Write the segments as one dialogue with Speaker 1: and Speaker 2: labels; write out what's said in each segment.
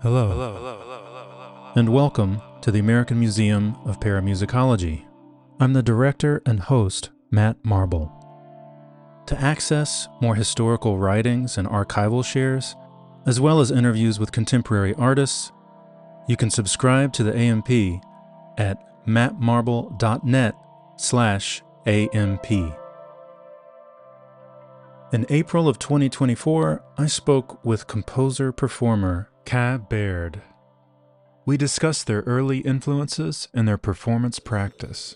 Speaker 1: Hello, and welcome to the American Museum of Paramusicology. I'm the director and host, Matt Marble. To access more historical writings and archival shares, as well as interviews with contemporary artists, you can subscribe to the AMP at mattmarble.net/AMP. In April of 2024, I spoke with composer-performer Ka Baird. We discussed their early influences and their performance practice.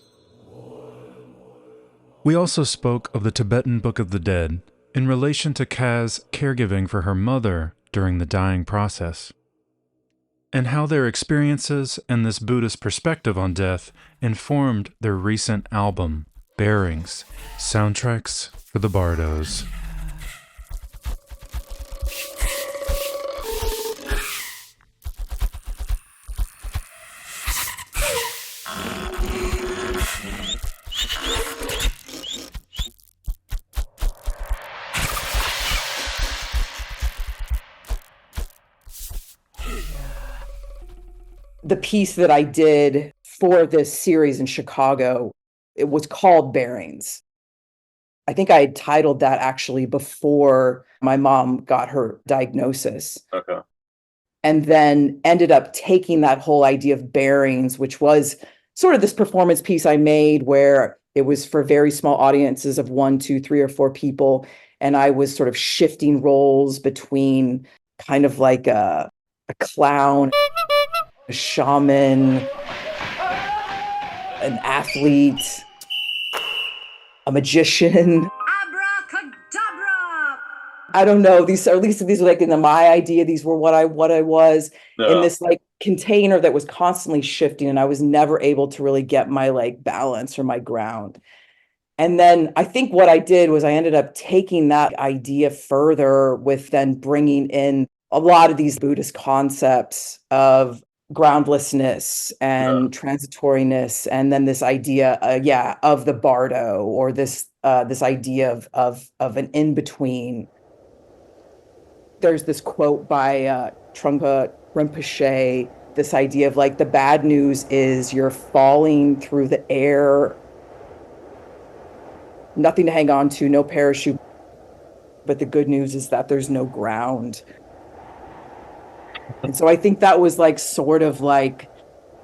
Speaker 1: We also spoke of the Tibetan Book of the Dead in relation to Ka's caregiving for her mother during the dying process, and how their experiences and this Buddhist perspective on death informed their recent album, Bearings, Soundtracks for the Bardos.
Speaker 2: The piece that I did for this series in Chicago, it was called Bearings. I think I had titled that actually before my mom got her diagnosis.
Speaker 3: Okay.
Speaker 2: And then ended up taking that whole idea of bearings, which was sort of this performance piece I made where it was for very small audiences of 1, 2, 3, or 4 people. And I was sort of shifting roles between kind of like a clown, a shaman, an athlete, a magician.
Speaker 4: Abracadabra!
Speaker 2: I don't know. These are like in my idea. These were what I was in this like container that was constantly shifting, and I was never able to really get my like balance or my ground. And then I think what I did was I ended up taking that idea further with then bringing in a lot of these Buddhist concepts of groundlessness and transitoriness, and then this idea of the Bardo, or this idea of an in-between. There's this quote by Trungpa Rinpoche, this idea of like the bad news is you're falling through the air, nothing to hang on to, no parachute, but the good news is that there's no ground. And so I think that was like sort of like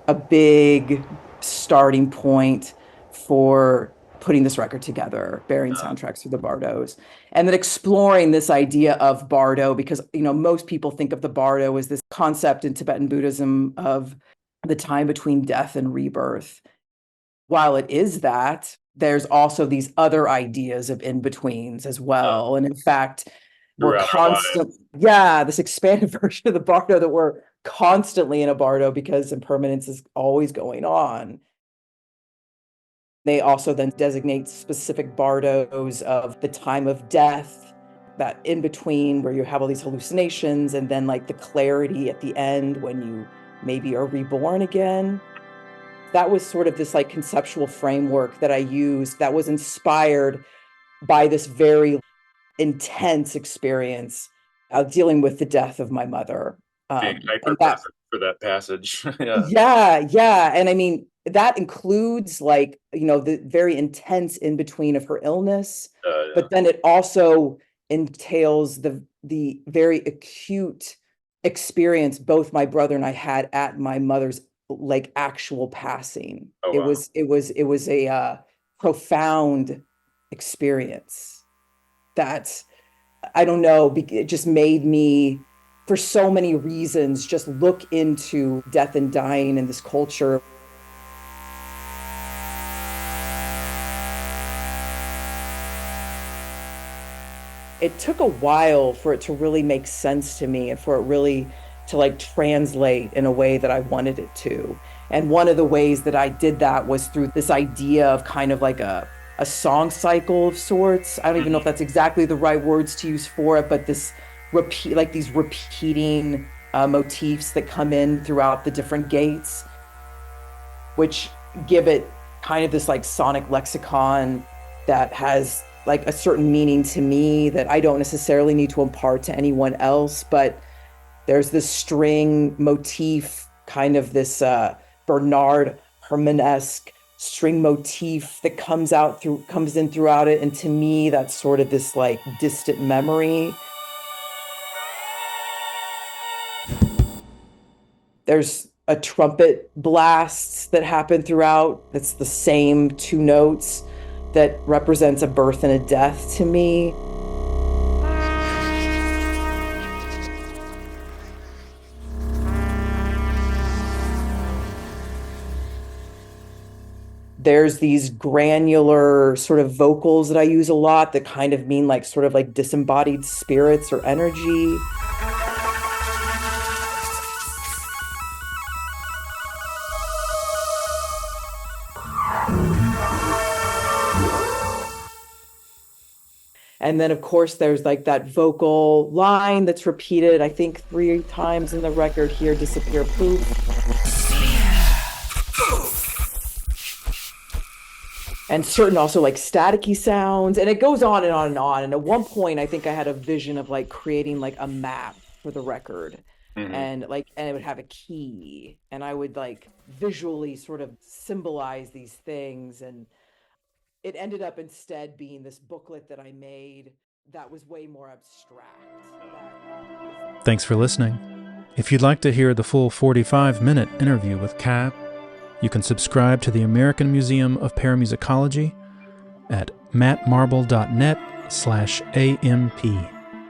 Speaker 2: a big starting point for putting this record together, Bearing Soundtracks for the Bardos, and then exploring this idea of Bardo, because, you know, most people think of the Bardo as this concept in Tibetan Buddhism of the time between death and rebirth. While it is that, there's also these other ideas of in-betweens as well. And in fact, we're this expanded version of the Bardo that we're constantly in a Bardo because impermanence is always going on. They also then designate specific Bardos of the time of death, that in between where you have all these hallucinations, and then like the clarity at the end when you maybe are reborn again. That was sort of this like conceptual framework that I used that was inspired by this very intense experience dealing with the death of my mother.
Speaker 3: Being hyper-present for that passage.
Speaker 2: Yeah. And I mean, that includes like, you know, the very intense in-between of her illness, but then it also entails the very acute experience both my brother and I had at my mother's like actual passing. It was a profound experience that, I don't know, it just made me, for so many reasons, just look into death and dying in this culture. It took a while for it to really make sense to me and for it really to like translate in a way that I wanted it to. And one of the ways that I did that was through this idea of kind of like a song cycle of sorts. I don't even know if that's exactly the right words to use for it, but these repeating motifs that come in throughout the different gates, which give it kind of this like sonic lexicon that has like a certain meaning to me that I don't necessarily need to impart to anyone else, but There's this string motif, kind of this Bernard Herrmann-esque string motif that comes in throughout it. And to me, that's sort of this like distant memory. There's a trumpet blasts that happen throughout. It's the same 2 notes that represents a birth and a death to me. There's these granular sort of vocals that I use a lot that kind of mean like sort of like disembodied spirits or energy. And then, of course, there's like that vocal line that's repeated, I think 3 times in the record here, disappear, poof. And certain also like staticky sounds, and it goes on and on and on. And at one point, I think I had a vision of like creating like a map for the record, and it would have a key, and I would like visually sort of symbolize these things. And it ended up instead being this booklet that I made that was way more abstract.
Speaker 1: Thanks for listening. If you'd like to hear the full 45-minute interview with Ka, you can subscribe to the American Museum of Paramusicology at mattmarble.net/AMP.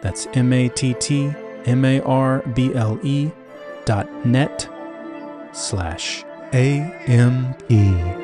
Speaker 1: That's MATTMARBLE.net/AMP.